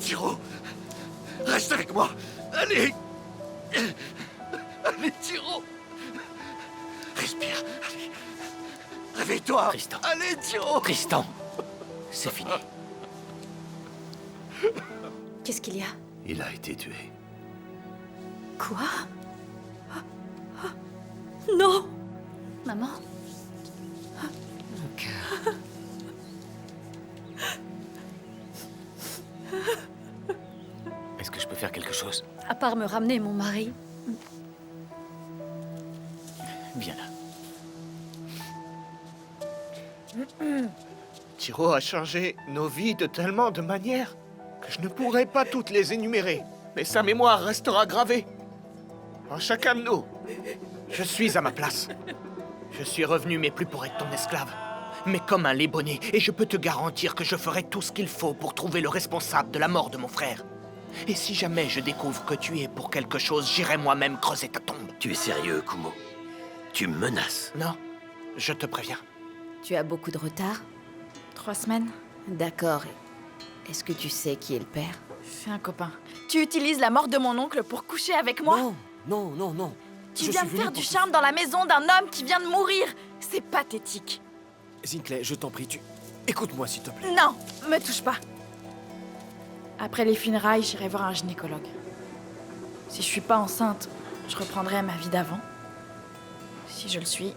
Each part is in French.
Tiro, reste avec moi. Allez. Allez, Tiro. Respire. Allez. Réveille-toi. Tristan. Allez, Tiro. Tristan, c'est fini. Qu'est-ce qu'il y a? Il a été tué. Quoi? Non! Maman? Mon cœur. Est-ce que je peux faire quelque chose? À part me ramener mon mari. Viens là. Tiro a changé nos vies de tellement de manières que je ne pourrais pas toutes les énumérer. Mais sa mémoire restera gravée en chacun de nous. Je suis à ma place. Je suis revenu, mais plus pour être ton esclave, mais comme un lébonné, et je peux te garantir que je ferai tout ce qu'il faut pour trouver le responsable de la mort de mon frère. Et si jamais je découvre que tu es pour quelque chose, j'irai moi-même creuser ta tombe. Tu es sérieux, Kumo? Tu me menaces? Non, je te préviens. Tu as beaucoup de retard? 3 semaines? D'accord. Est-ce que tu sais qui est le père? C'est un copain. Tu utilises la mort de mon oncle pour coucher avec moi? Non, non, non, non. Tu Je viens suis de venu faire pour du te- charme dans la maison d'un homme qui vient de mourir. C'est pathétique. Sinclair, je t'en prie, écoute-moi, s'il te plaît. Non, me touche pas. Après les funérailles, j'irai voir un gynécologue. Si je suis pas enceinte, je reprendrai ma vie d'avant. Si je le suis,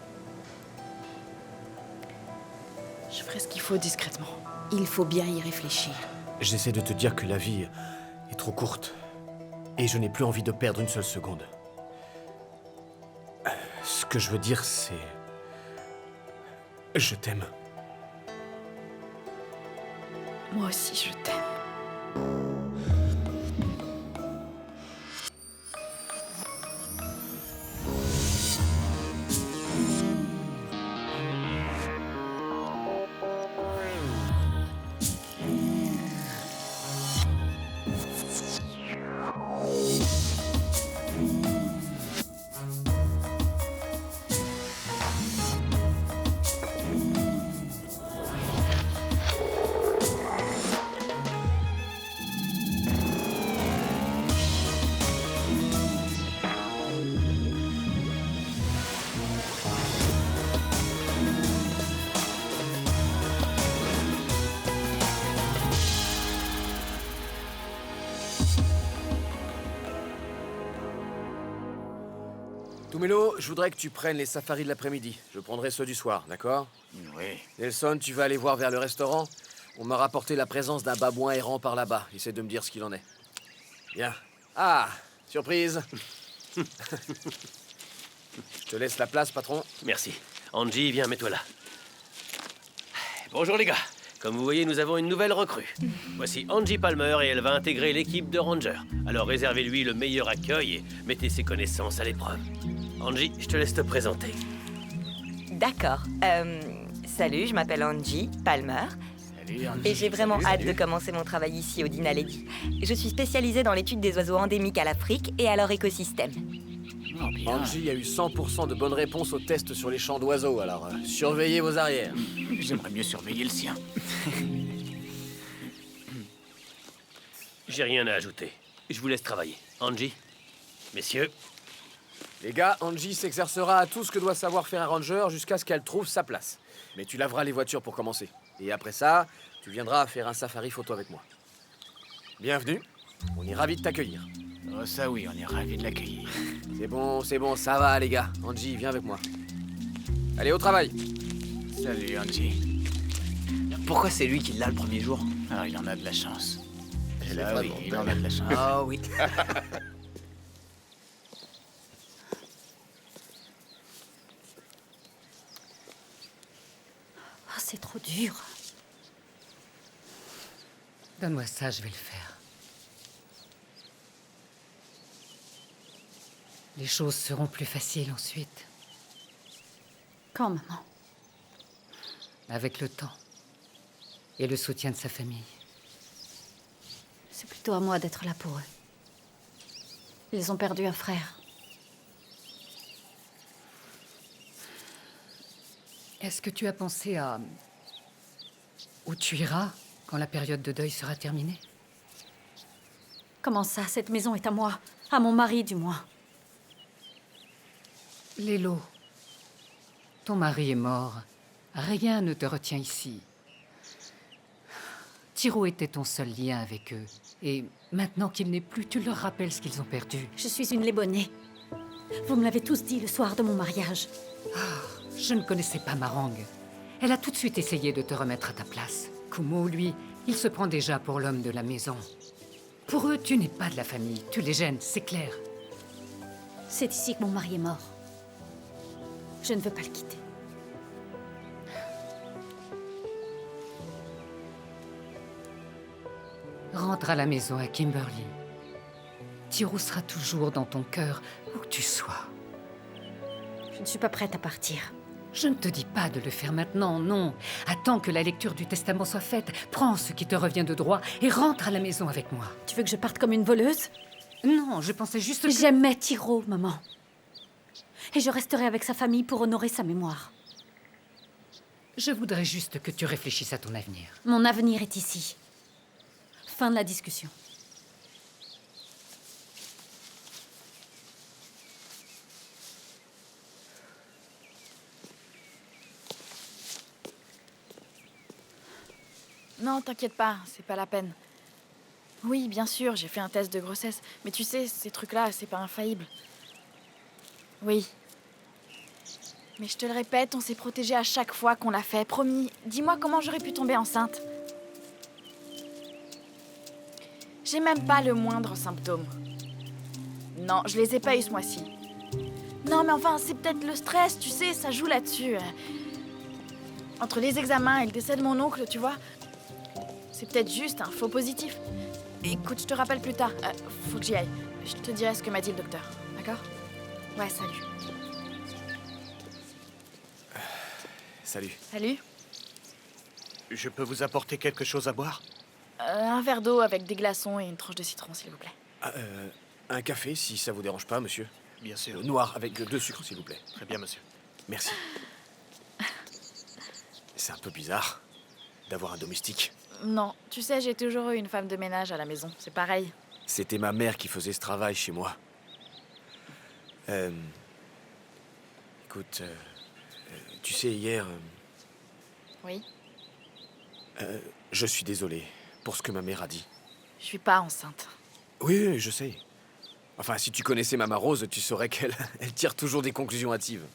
je ferai ce qu'il faut discrètement. Il faut bien y réfléchir. J'essaie de te dire que la vie est trop courte. Et je n'ai plus envie de perdre une seule seconde. Ce que je veux dire, c'est... Je t'aime. Moi aussi, je t'aime. Tumelo, je voudrais que tu prennes les safaris de l'après-midi. Je prendrai ceux du soir, d'accord? Oui. Nelson, tu vas aller voir vers le restaurant? On m'a rapporté la présence d'un babouin errant par là-bas. Essaie de me dire ce qu'il en est. Bien. Ah, surprise. Je te laisse la place, patron. Merci. Angie, viens, mets-toi là. Bonjour les gars. Comme vous voyez, nous avons une nouvelle recrue. Voici Angie Palmer et elle va intégrer l'équipe de Rangers. Alors réservez-lui le meilleur accueil et mettez ses connaissances à l'épreuve. Angie, je te laisse te présenter. D'accord. Salut, je m'appelle Angie Palmer. Salut, Angie. Et j'ai vraiment hâte de Salut. commencer mon travail ici au Dinaledi. Je suis spécialisée dans l'étude des oiseaux endémiques à l'Afrique et à leur écosystème. Oh, bien. Angie a eu 100% de bonnes réponses au test sur les champs d'oiseaux, alors surveillez vos arrières. J'aimerais mieux surveiller le sien. J'ai rien à ajouter. Je vous laisse travailler. Angie, messieurs, Les gars, Angie s'exercera à tout ce que doit savoir faire un ranger jusqu'à ce qu'elle trouve sa place. Mais tu laveras les voitures pour commencer. Et après ça, tu viendras faire un safari photo avec moi. Bienvenue, on est ravis de t'accueillir. Oh, ça oui, on est ravis de l'accueillir. C'est bon, ça va les gars. Angie, viens avec moi. Allez, au travail. Salut, Angie. Pourquoi c'est lui qui l'a le premier jour? Ah, il en a de la chance. Elle Là, est oui, vraiment il en a de la chance. Ah oui. Oh, c'est trop dur. Donne-moi ça, je vais le faire. Les choses seront plus faciles ensuite, Quand, maman? avec le temps et le soutien de sa famille. C'est plutôt à moi d'être là pour eux. Ils ont perdu un frère. Est-ce que tu as pensé à... où tu iras quand la période de deuil sera terminée? Comment ça, cette maison est à moi? À mon mari, du moins. Lélo, ton mari est mort. Rien ne te retient ici. Tiro était ton seul lien avec eux. Et maintenant qu'il n'est plus, tu leur rappelles ce qu'ils ont perdu. Je suis une Lébonnais. Vous me l'avez tous dit le soir de mon mariage. Je ne connaissais pas Marang. Elle a tout de suite essayé de te remettre à ta place. Kumo, lui, il se prend déjà pour l'homme de la maison. Pour eux, tu n'es pas de la famille. Tu les gênes, c'est clair. C'est ici que mon mari est mort. Je ne veux pas le quitter. Rentre à la maison à Kimberly. Tiro sera toujours dans ton cœur, où que tu sois. Je ne suis pas prête à partir. Je ne te dis pas de le faire maintenant, non. Attends que la lecture du testament soit faite. Prends ce qui te revient de droit et rentre à la maison avec moi. Tu veux que je parte comme une voleuse? Non, je pensais juste que... J'aimais Tiro, maman. Et je resterai avec sa famille pour honorer sa mémoire. Je voudrais juste que tu réfléchisses à ton avenir. Mon avenir est ici. Fin de la discussion. Non, t'inquiète pas, c'est pas la peine. Oui, bien sûr, j'ai fait un test de grossesse. Mais tu sais, ces trucs-là, c'est pas infaillible. Oui. Mais je te le répète, on s'est protégé à chaque fois qu'on l'a fait. Promis, dis-moi comment j'aurais pu tomber enceinte. J'ai même pas le moindre symptôme. Non, je les ai pas eu ce mois-ci. Non, mais enfin, c'est peut-être le stress, tu sais, ça joue là-dessus. Entre les examens et le décès de mon oncle, tu vois, c'est peut-être juste un faux positif. Écoute, je te rappelle plus tard. Faut que j'y aille. Je te dirai ce que m'a dit le docteur, d'accord? Ouais, salut. Salut. Salut. Je peux vous apporter quelque chose à boire? Un verre d'eau avec des glaçons et une tranche de citron, s'il vous plaît. Un café, si ça vous dérange pas, monsieur. Bien sûr. Noir, avec 2 sucres, s'il vous plaît. Très bien, monsieur. Merci. C'est un peu bizarre d'avoir un domestique. Non, tu sais, j'ai toujours eu une femme de ménage à la maison. C'est pareil. C'était ma mère qui faisait ce travail chez moi. Écoute, tu sais, hier... Oui? Je suis désolé pour ce que ma mère a dit. Je suis pas enceinte. Oui, je sais. Enfin, si tu connaissais Mama Rose, tu saurais qu'elle elle tire toujours des conclusions hâtives.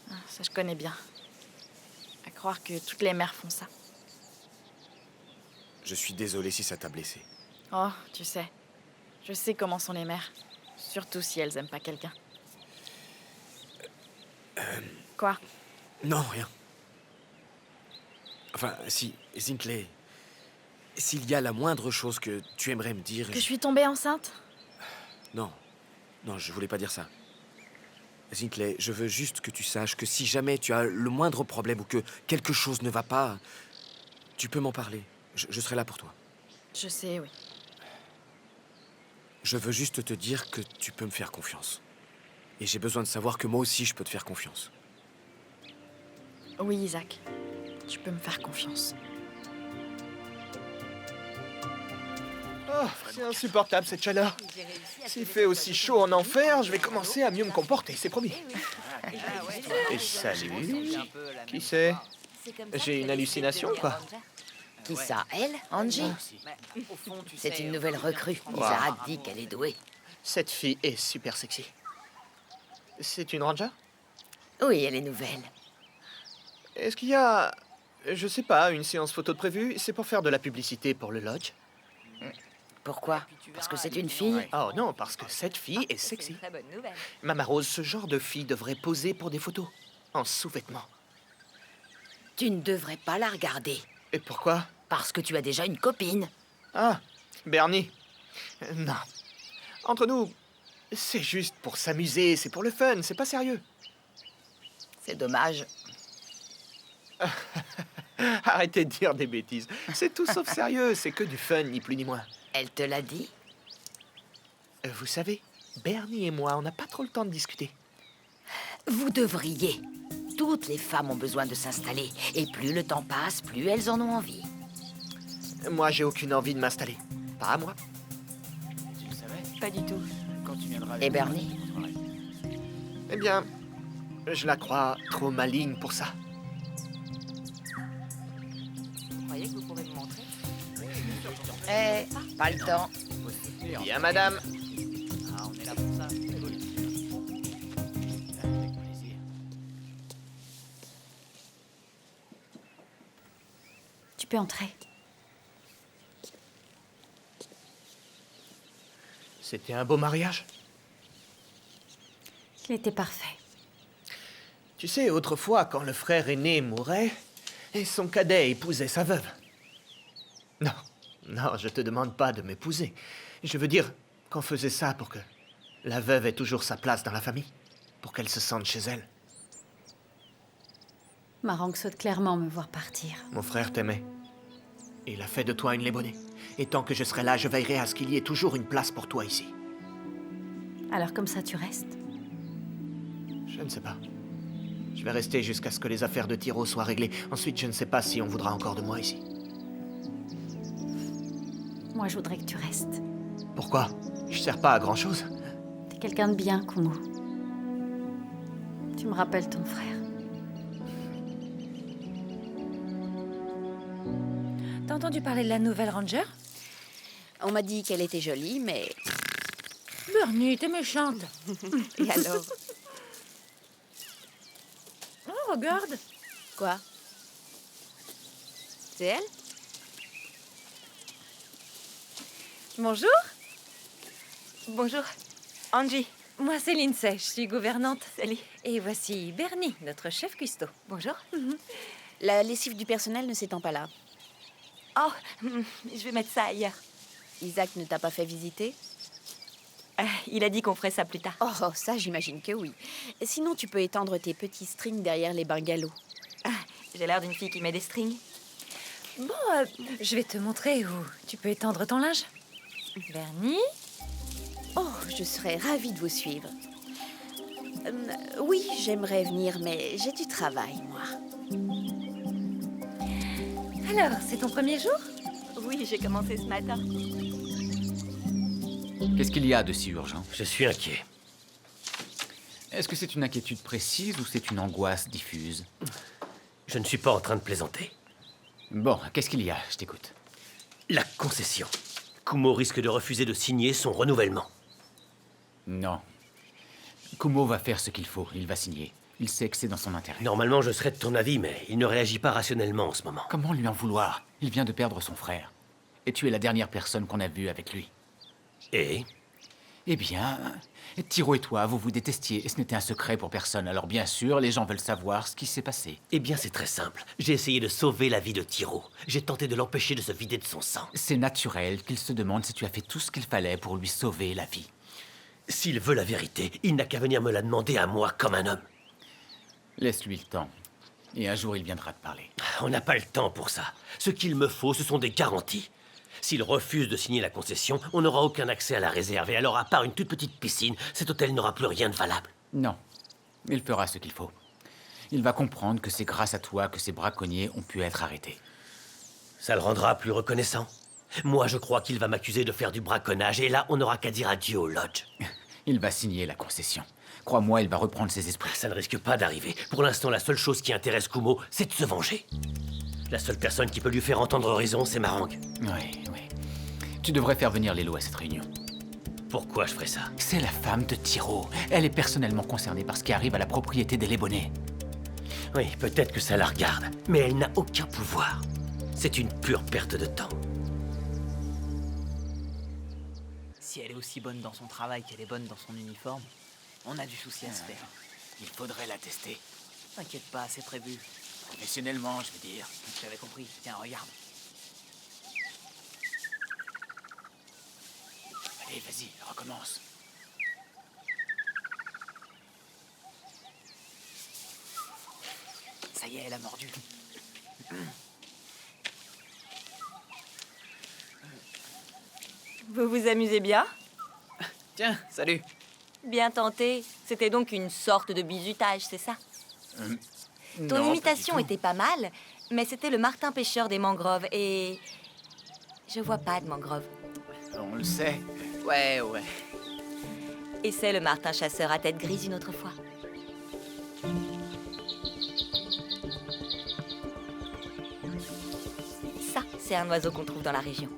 Ah, ça, je connais bien. À croire que toutes les mères font ça. Je suis désolé si ça t'a blessé. Oh, tu sais. Je sais comment sont les mères. Surtout si elles aiment pas quelqu'un. Quoi? Non, rien. Enfin, si, Zinkley, s'il y a la moindre chose que tu aimerais me dire... Que je suis tombée enceinte? Non, je voulais pas dire ça. Zinkley, je veux juste que tu saches que si jamais tu as le moindre problème ou que quelque chose ne va pas, tu peux m'en parler. Je serai là pour toi. Je sais, oui. Je veux juste te dire que tu peux me faire confiance. Et j'ai besoin de savoir que moi aussi je peux te faire confiance. Oui, Isaac. Tu peux me faire confiance. Oh, c'est insupportable cette chaleur. S'il fait aussi chaud en enfer, je vais commencer à mieux me comporter, c'est promis. Et salut. Qui c'est? J'ai une hallucination ou quoi? Qui ça, elle, Angie? C'est une nouvelle recrue. Isaac dit qu'elle est douée. Cette fille est super sexy. C'est une ranger? Oui, elle est nouvelle. Est-ce qu'il y a, je sais pas, une séance photo de prévue? C'est pour faire de la publicité pour le lodge. Pourquoi? Parce que c'est une fille? Oh non, parce que cette fille est sexy. Très bonne nouvelle. Mama Rose, ce genre de fille devrait poser pour des photos. En sous-vêtements. Tu ne devrais pas la regarder. Et pourquoi? Parce que tu as déjà une copine. Ah, Bernie. Non. Entre nous, c'est juste pour s'amuser, c'est pour le fun, c'est pas sérieux. C'est dommage. Arrêtez de dire des bêtises. C'est tout sauf sérieux, c'est que du fun, ni plus ni moins. Elle te l'a dit? Vous savez, Bernie et moi, on n'a pas trop le temps de discuter. Vous devriez. Toutes les femmes ont besoin de s'installer. Et plus le temps passe, plus elles en ont envie. Moi, j'ai aucune envie de m'installer. Pas à moi. Pas du tout. Quand tu viendras Et Bernie? Eh bien, je la crois trop maligne pour ça. Vous croyez que vous pourrez me montrer? Pas le temps. Bien, madame. Ah, on est là pour ça. Cool. Avec plaisir. Tu peux entrer. C'était un beau mariage. Il était parfait. Tu sais, autrefois, quand le frère aîné mourait, et son cadet épousait sa veuve. Non, non, je te demande pas de m'épouser. Je veux dire qu'on faisait ça pour que la veuve ait toujours sa place dans la famille, pour qu'elle se sente chez elle. Marang souhaite clairement me voir partir. Mon frère t'aimait. Il a fait de toi une Lébonée. Et tant que je serai là, je veillerai à ce qu'il y ait toujours une place pour toi ici. Alors comme ça, tu restes? Je ne sais pas. Je vais rester jusqu'à ce que les affaires de Tiro soient réglées. Ensuite, je ne sais pas si on voudra encore de moi ici. Moi, je voudrais que tu restes. Pourquoi? Je sers pas à grand-chose. T'es quelqu'un de bien, Kumo. Tu me rappelles ton frère. T'as entendu parler de la nouvelle Ranger? On m'a dit qu'elle était jolie, mais... Bernie, t'es méchante. Et alors? Oh, regarde. Quoi? C'est elle? Bonjour. Bonjour. Angie. Moi, c'est Lindsay. Je suis gouvernante. Salut. Et voici Bernie, notre chef cuistot. Bonjour. La lessive du personnel ne s'étend pas là. Oh, je vais mettre ça ailleurs. Isaac ne t'a pas fait visiter? Il a dit qu'on ferait ça plus tard. Oh, ça, j'imagine que oui. Sinon, tu peux étendre tes petits strings derrière les bungalows. J'ai l'air d'une fille qui met des strings. Bon, je vais te montrer où tu peux étendre ton linge. Bernie? Oh, je serais ravie de vous suivre. Oui, j'aimerais venir, mais j'ai du travail, moi. Alors, c'est ton premier jour? Oui, j'ai commencé ce matin. Qu'est-ce qu'il y a de si urgent? Je suis inquiet. Est-ce que c'est une inquiétude précise ou c'est une angoisse diffuse? Je ne suis pas en train de plaisanter. Bon, qu'est-ce qu'il y a? Je t'écoute. La concession. Kumo risque de refuser de signer son renouvellement. Non. Kumo va faire ce qu'il faut. Il va signer. Il sait que c'est dans son intérêt. Normalement, je serais de ton avis, mais il ne réagit pas rationnellement en ce moment. Comment lui en vouloir? Il vient de perdre son frère. Et tu es la dernière personne qu'on a vue avec lui. Et? Eh bien, Tiro et toi, vous vous détestiez et ce n'était un secret pour personne. Alors bien sûr, les gens veulent savoir ce qui s'est passé. Eh bien, c'est très simple. J'ai essayé de sauver la vie de Tiro. J'ai tenté de l'empêcher de se vider de son sang. C'est naturel qu'il se demande si tu as fait tout ce qu'il fallait pour lui sauver la vie. S'il veut la vérité, il n'a qu'à venir me la demander à moi comme un homme. Laisse-lui le temps. Et un jour, il viendra te parler. On n'a pas le temps pour ça. Ce qu'il me faut, ce sont des garanties. S'il refuse de signer la concession, on n'aura aucun accès à la réserve. Et alors, à part une toute petite piscine, cet hôtel n'aura plus rien de valable. Non. Il fera ce qu'il faut. Il va comprendre que c'est grâce à toi que ces braconniers ont pu être arrêtés. Ça le rendra plus reconnaissant. Moi, je crois qu'il va m'accuser de faire du braconnage. Et là, on n'aura qu'à dire adieu au lodge. Il va signer la concession. Crois-moi, il va reprendre ses esprits. Ça ne risque pas d'arriver. Pour l'instant, la seule chose qui intéresse Kumo, c'est de se venger. La seule personne qui peut lui faire entendre raison, c'est Marang. Oui. Tu devrais faire venir Lelo à cette réunion. Pourquoi je ferais ça? C'est la femme de Tiro. Elle est personnellement concernée par ce qui arrive à la propriété des Lébonais. Oui, peut-être que ça la regarde, mais elle n'a aucun pouvoir. C'est une pure perte de temps. Si elle est aussi bonne dans son travail qu'elle est bonne dans son uniforme, on a du souci à se faire. Il faudrait la tester. T'inquiète pas, c'est prévu. Professionnellement, je veux dire. J'avais compris. Tiens, regarde. Allez, vas-y, recommence. Ça y est, elle a mordu. Vous vous amusez bien? Tiens, salut. Bien tenté. C'était donc une sorte de bizutage, c'est ça? Ton imitation était pas mal, mais c'était le Martin pêcheur des mangroves et... Je vois pas de mangroves. On le sait. Ouais. Essaie le martin chasseur à tête grise une autre fois. Ça, c'est un oiseau qu'on trouve dans la région.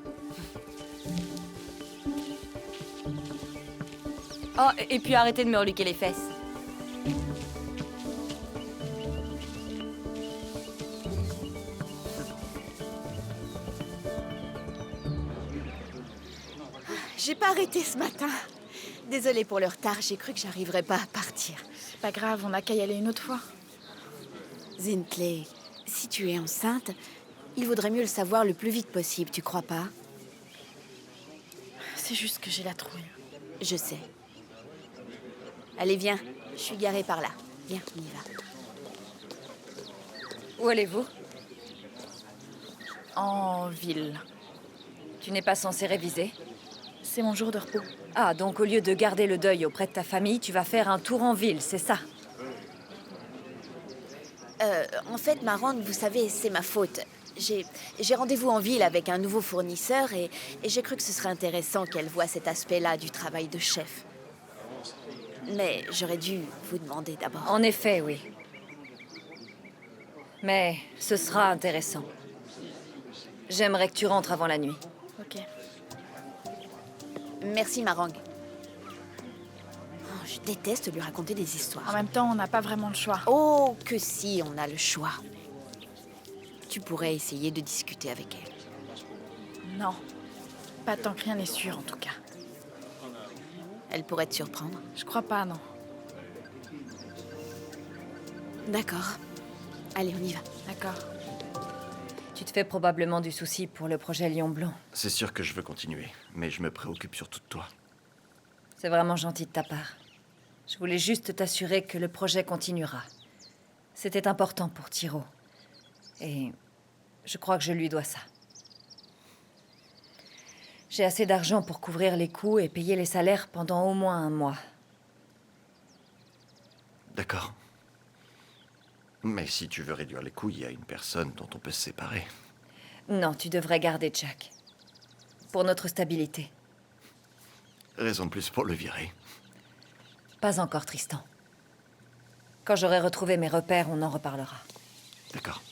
Oh, et puis arrêtez de me reluquer les fesses. J'ai pas arrêté ce matin. Désolée pour le retard, j'ai cru que j'arriverais pas à partir. C'est pas grave, on n'a qu'à y aller une autre fois. Zintley, si tu es enceinte, il vaudrait mieux le savoir le plus vite possible, tu crois pas? C'est juste que j'ai la trouille. Je sais. Allez, viens. Je suis garée par là. Viens, on y va. Où allez-vous? En ville. Tu n'es pas censé réviser? C'est mon jour de repos. Ah, donc au lieu de garder le deuil auprès de ta famille, tu vas faire un tour en ville, c'est ça? En fait, Marang, vous savez, c'est ma faute. J'ai rendez-vous en ville avec un nouveau fournisseur et j'ai cru que ce serait intéressant qu'elle voie cet aspect-là du travail de chef. Mais j'aurais dû vous demander d'abord. En effet, oui. Mais ce sera intéressant. J'aimerais que tu rentres avant la nuit. Ok. Merci, Marang. Oh, je déteste lui raconter des histoires. En même temps, on n'a pas vraiment le choix. Oh, que si, on a le choix. Tu pourrais essayer de discuter avec elle. Non. Pas tant que rien n'est sûr, en tout cas. Elle pourrait te surprendre. Je crois pas, non. D'accord. Allez, on y va. D'accord. Tu te fais probablement du souci pour le projet Lion Blanc. C'est sûr que je veux continuer, mais je me préoccupe surtout de toi. C'est vraiment gentil de ta part. Je voulais juste t'assurer que le projet continuera. C'était important pour Tiro. Et je crois que je lui dois ça. J'ai assez d'argent pour couvrir les coûts et payer les salaires pendant au moins 1 mois. D'accord. Mais si tu veux réduire les coûts, il y a une personne dont on peut se séparer. Non, tu devrais garder Jack. Pour notre stabilité. Raison de plus pour le virer. Pas encore, Tristan. Quand j'aurai retrouvé mes repères, on en reparlera. D'accord.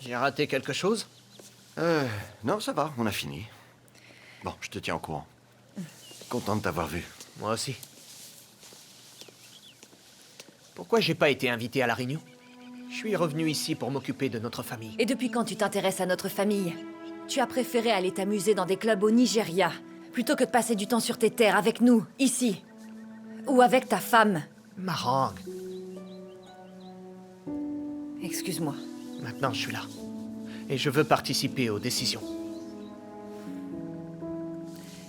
J'ai raté quelque chose? Non, ça va, on a fini. Bon, je te tiens au courant. Content de t'avoir vu. Moi aussi. Pourquoi j'ai pas été invité à la réunion? Je suis revenu ici pour m'occuper de notre famille. Et depuis quand tu t'intéresses à notre famille? Tu as préféré aller t'amuser dans des clubs au Nigeria, plutôt que de passer du temps sur tes terres avec nous, ici. Ou avec ta femme. Marang. Excuse-moi. Maintenant, je suis là. Et je veux participer aux décisions.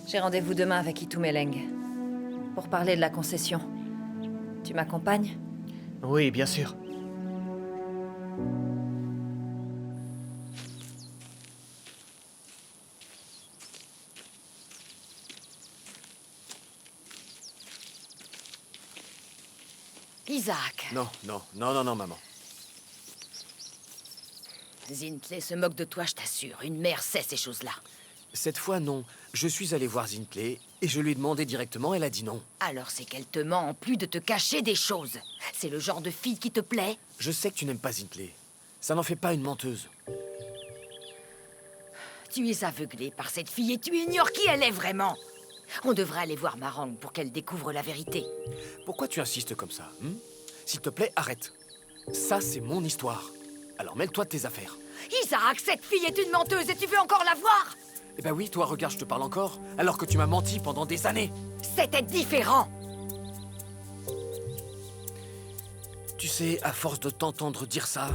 J'ai rendez-vous demain avec Itumeleng. Pour parler de la concession. Tu m'accompagnes? Oui, bien sûr. Isaac. Non, maman. Zintley se moque de toi, je t'assure. Une mère sait ces choses-là. Cette fois, non. Je suis allé voir Zintley et je lui ai demandé directement, elle a dit non. Alors c'est qu'elle te ment en plus de te cacher des choses. C'est le genre de fille qui te plaît? Je sais que tu n'aimes pas Zintley. Ça n'en fait pas une menteuse. Tu es aveuglé par cette fille et tu ignores qui elle est vraiment. On devrait aller voir Marang pour qu'elle découvre la vérité. Pourquoi tu insistes comme ça? S'il te plaît, arrête. Ça, c'est mon histoire. Alors mêle-toi de tes affaires. Isaac, cette fille est une menteuse et tu veux encore la voir? Eh ben oui, toi, regarde, je te parle encore, alors que tu m'as menti pendant des années. C'était différent. Tu sais, à force de t'entendre dire ça,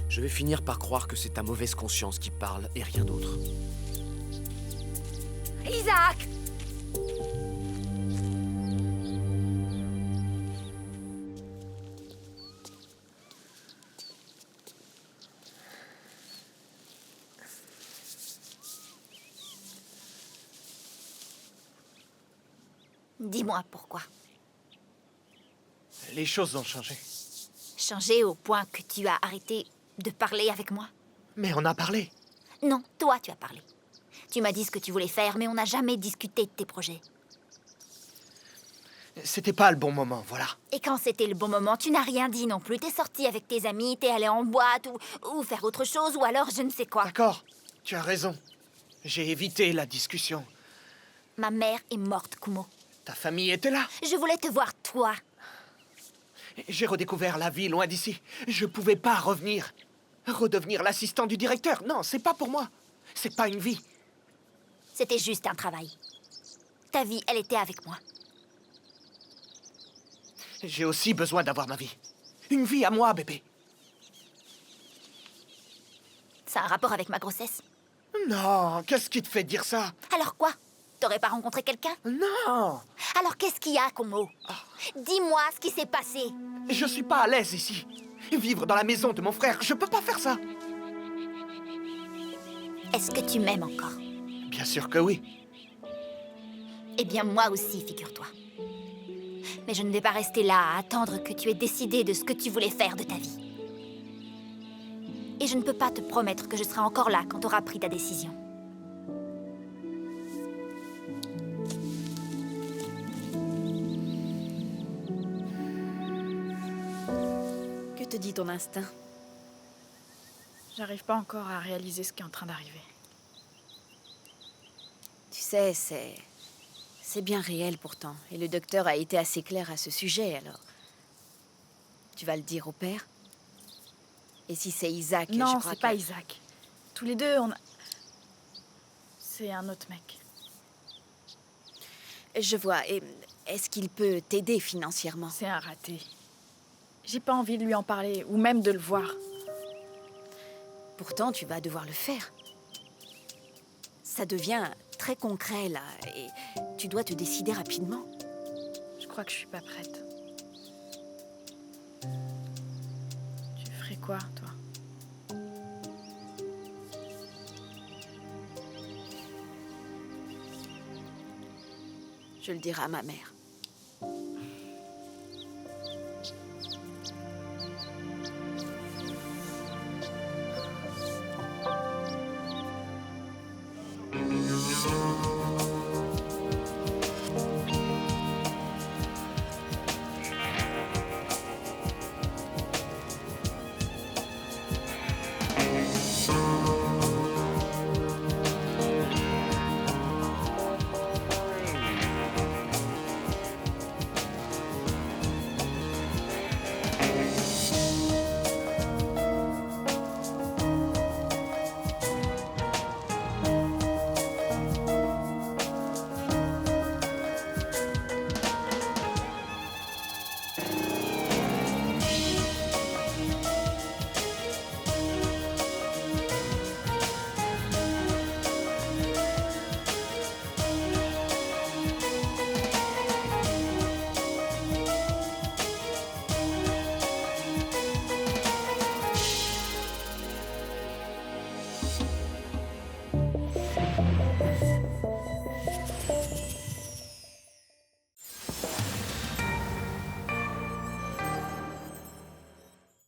je vais finir par croire que c'est ta mauvaise conscience qui parle et rien d'autre. Isaac! Dis-moi pourquoi. Les choses ont changé. Changé au point que tu as arrêté de parler avec moi? Mais on a parlé. Non, toi tu as parlé. Tu m'as dit ce que tu voulais faire, mais on n'a jamais discuté de tes projets. C'était pas le bon moment, voilà. Et quand c'était le bon moment, tu n'as rien dit non plus. T'es sorti avec tes amis, t'es allé en boîte ou faire autre chose, ou alors je ne sais quoi. D'accord, tu as raison. J'ai évité la discussion. Ma mère est morte, Kumo. Ta famille était là. Je voulais te voir, toi. J'ai redécouvert la vie loin d'ici. Je pouvais pas revenir. Redevenir l'assistant du directeur. Non, c'est pas pour moi. C'est pas une vie. C'était juste un travail. Ta vie, elle était avec moi. J'ai aussi besoin d'avoir ma vie. Une vie à moi, bébé. Ça a un rapport avec ma grossesse? Non, qu'est-ce qui te fait dire ça? Alors quoi? T'aurais pas rencontré quelqu'un? Non. Alors qu'est-ce qu'il y a, Kumo? Dis-moi ce qui s'est passé. Je suis pas à l'aise ici. Vivre dans la maison de mon frère, je peux pas faire ça. Est-ce que tu m'aimes encore? Bien sûr que oui. Eh bien, moi aussi, figure-toi. Mais je ne vais pas rester là à attendre que tu aies décidé de ce que tu voulais faire de ta vie. Et je ne peux pas te promettre que je serai encore là quand tu auras pris ta décision. Que te dit ton instinct? J'arrive pas encore à réaliser ce qui est en train d'arriver. Tu sais, c'est bien réel pourtant. Et le docteur a été assez clair à ce sujet, alors... Tu vas le dire au père? Et si c'est Isaac, je Non, crois c'est que... pas Isaac. Tous les deux, on a... C'est un autre mec. Je vois. Et est-ce qu'il peut t'aider financièrement? C'est un raté. J'ai pas envie de lui en parler, ou même de le voir. Pourtant, tu vas devoir le faire. Ça devient très concret, là, et tu dois te décider rapidement. Je crois que je suis pas prête. Tu ferais quoi, toi? Je le dirai à ma mère.